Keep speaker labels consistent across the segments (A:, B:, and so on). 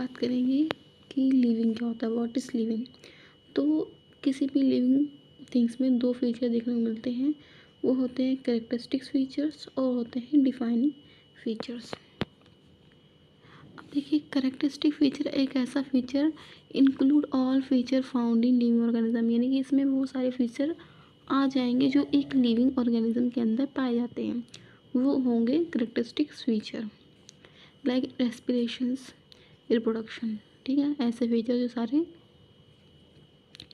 A: बात करेंगे कि लिविंग क्या होता है, व्हाट इज़ लिविंग। तो किसी भी लिविंग थिंग्स में दो फीचर देखने को मिलते हैं, वो होते हैं कैरेक्टरिस्टिक्स फीचर्स और होते हैं डिफाइनिंग फीचर्स। अब देखिए, कैरेक्टरिस्टिक फीचर एक ऐसा feature include all feature found in living organism, यानी कि इसमें वो सारे फीचर आ जाएंगे जो एक लिविंग ऑर्गेनिज्म के अंदर पाए जाते हैं, वो होंगे कैरेक्टरिस्टिक्स फीचर। लाइक रेस्पिरेशंस, रिप्रोडक्शन, ठीक है, ऐसे फीचर जो सारे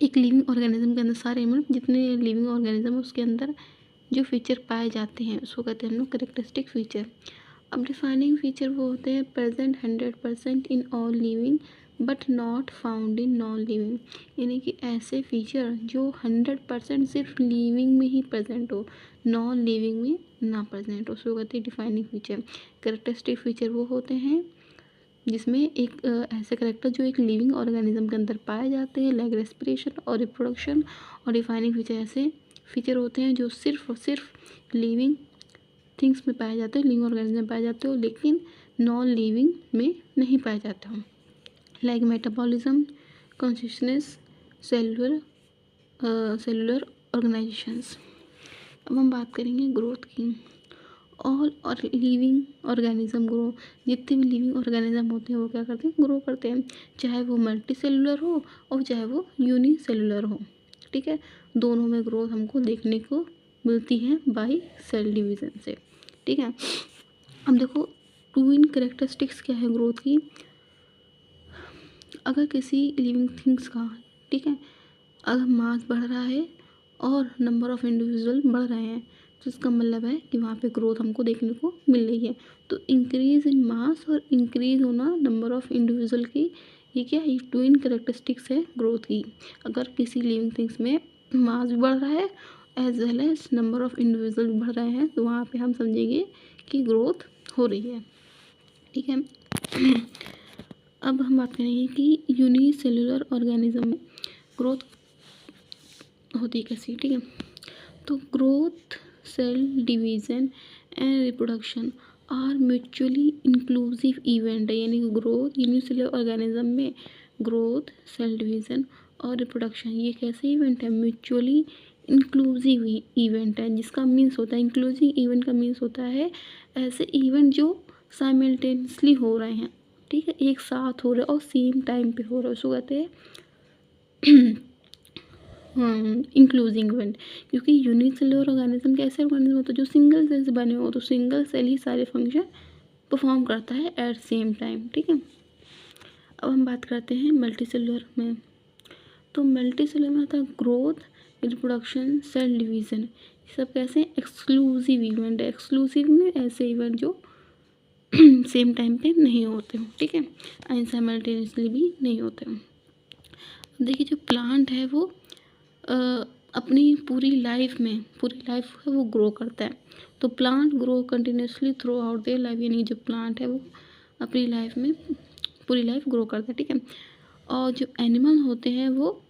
A: एक लिविंग ऑर्गेनिज्म के अंदर, सारे मतलब जितने लिविंग ऑर्गेनिज्म है उसके अंदर जो फीचर पाए जाते हैं उसको कहते हैं हम लोग कैरेक्टरिस्टिक फीचर। अब डिफाइनिंग फीचर वो होते हैं present 100% in all living but not found in non living, यानी कि ऐसे फीचर जो 100% सिर्फ लिविंग में ही प्रेजेंट हो, नॉन लिविंग में ना प्रेजेंट हो, उसको कहते हैं डिफाइनिंग फीचर। कैरेक्टरिस्टिक फीचर वो होते हैं जिसमें एक ऐसे करेक्टर जो एक लिविंग ऑर्गेनिज्म के अंदर पाए जाते हैं, लाइक रेस्पिरेशन और रिप्रोडक्शन। और डिफाइनिंग फीचर ऐसे फीचर होते हैं जो सिर्फ और सिर्फ लिविंग थिंग्स में पाए जाते हैं, लिविंग ऑर्गेनिज्म में पाए जाते हो, लेकिन नॉन लिविंग में नहीं पाए जाते हो, like metabolism, consciousness, cellular organisations. अब हम बात करेंगे ग्रोथ की। ऑल और लिविंग ऑर्गेनिज्म ग्रो, जितने भी लिविंग ऑर्गेनिज्म होते हैं वो क्या करते हैं, ग्रो करते हैं, चाहे वो मल्टी सेलुलर हो और चाहे वो यूनी सेलुलर हो, ठीक है। दोनों में ग्रोथ हमको देखने को मिलती है बाय सेल डिवीज़न से, ठीक है। अब देखो ट्विन कैरेक्टरिस्टिक्स क्या है ग्रोथ की। अगर किसी लिविंग थिंग्स का, ठीक है, अगर मास बढ़ रहा है और नंबर ऑफ़ इंडिविजुअल बढ़ रहे हैं तो इसका मतलब है कि वहाँ पे ग्रोथ हमको देखने को मिल रही है। तो इंक्रीज़ इन मास और इंक्रीज़ होना नंबर ऑफ़ इंडिविजुअल की, ये क्या है, ट्विन कैरेक्टरिस्टिक्स है ग्रोथ की। अगर किसी लिविंग थिंग्स में मास भी बढ़ रहा है as well as number of individual भी बढ़ रहे हैं तो वहाँ पे हम समझेंगे कि ग्रोथ हो रही है, ठीक है। अब हम बात करेंगे कि यूनिसेलुलर ऑर्गेनिज्म में ग्रोथ होती कैसी, ठीक है। तो growth, cell division and reproduction are mutually inclusive event है, यानी कि ग्रोथ यूनिसेलुलर ऑर्गेनिज्म में ग्रोथ, सेल डिवीज़न और रिप्रोडक्शन ये कैसे इवेंट है, म्यूचुअली इंक्लूसिव इवेंट है, जिसका मीन्स होता है, इंक्लूसिव इवेंट का मीन्स होता है ऐसे इवेंट जो साइमल्टेनियसली हो रहे हैं, ठीक है, एक साथ हो रहे हैं और सेम टाइम पे हो रहे हैं, उसको कहते हैं इंक्लूसिव इवेंट। क्योंकि यूनिसेलुलर ऑर्गेनिज्म कैसे ऑर्गेनिज्म होता है जो सिंगल सेल से बने हो, तो सिंगल सेल ही सारे फंक्शन परफॉर्म करता है एट सेम टाइम, ठीक है। अब हम बात करते हैं मल्टी सेलुलर में। तो मल्टी सेलुलर में आता है ग्रोथ, रिप्रोडक्शन, सेल डिवीज़न, सब कैसे एक्सक्लूसिव इवेंट है। एक्सक्लूसिव में ऐसे इवेंट जो सेम टाइम पे नहीं होते हो, ठीक है, एंड साइमल्टेनियसली भी नहीं होते हो। देखिए जो प्लांट है वो अपनी पूरी लाइफ है वो ग्रो करता है। तो plant grow continuously through out their life, यानी जो प्लांट है वो अपनी लाइफ में पूरी लाइफ ग्रो करता है, ठीक है। और जो एनिमल होते हैं वो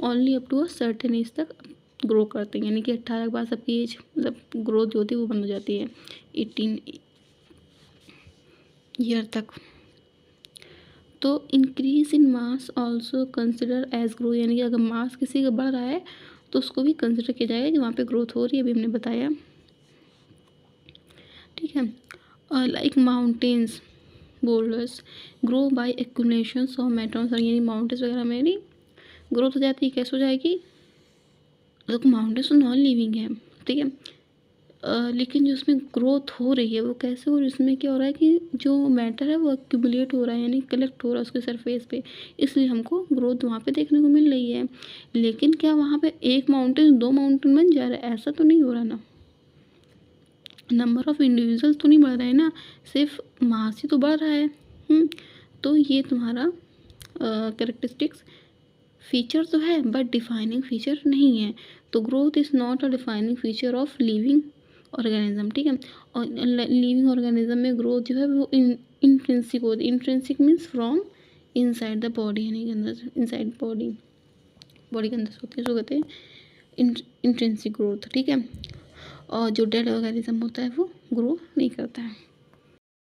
A: only up to a certain age तक ग्रो करते हैं, यानी कि 18 के बाद सबकी एज मतलब ग्रोथ जो होती है वो बंद हो जाती है 18 ईयर तक। तो increase in mass also consider as grow, यानी कि अगर मास किसी का बढ़ रहा है तो उसको भी कंसिडर किया जाएगा कि वहाँ पे ग्रोथ हो रही है, अभी हमने बताया, ठीक है। और like mountains boulders grow by accumulations of मेटॉन्स, यानी माउंटेन्स वगैरह में नहीं ग्रोथ हो जाती है, कैसे हो जाएगी, देखो माउंटेन्स तो नॉन लिविंग है, ठीक है, लेकिन जो उसमें ग्रोथ हो रही है वो कैसे हो रही है, उसमें क्या हो रहा है कि जो मैटर है वो एक्यूमुलेट हो रहा है, यानी कलेक्ट हो रहा है उसके सरफेस पे, इसलिए हमको ग्रोथ वहाँ पे देखने को मिल रही है। लेकिन क्या वहाँ पे एक माउंटेन 2 माउंटेन बन जा रहा है, ऐसा तो नहीं हो रहा ना, नंबर ऑफ़ इंडिविजुअल तो नहीं बढ़ रहे हैं ना, सिर्फ मास ही तो बढ़ रहा है। तो ये तुम्हारा कैरेक्टरिस्टिक्स फीचर तो है बट डिफाइनिंग फीचर नहीं है। तो growth is not a defining feature of living organism, ठीक है। और लिविंग ऑर्गेनिज्म में ग्रोथ जो है वो इंट्रिंसिक होती है, intrinsic means from inside the body, यानी कि अंदर इनसाइड बॉडी के अंदर से होती है, जो कहते हैं इंट्रिंसिक ग्रोथ, ठीक है। और जो डेड ऑर्गेनिज्म होता है वो ग्रो नहीं करता है।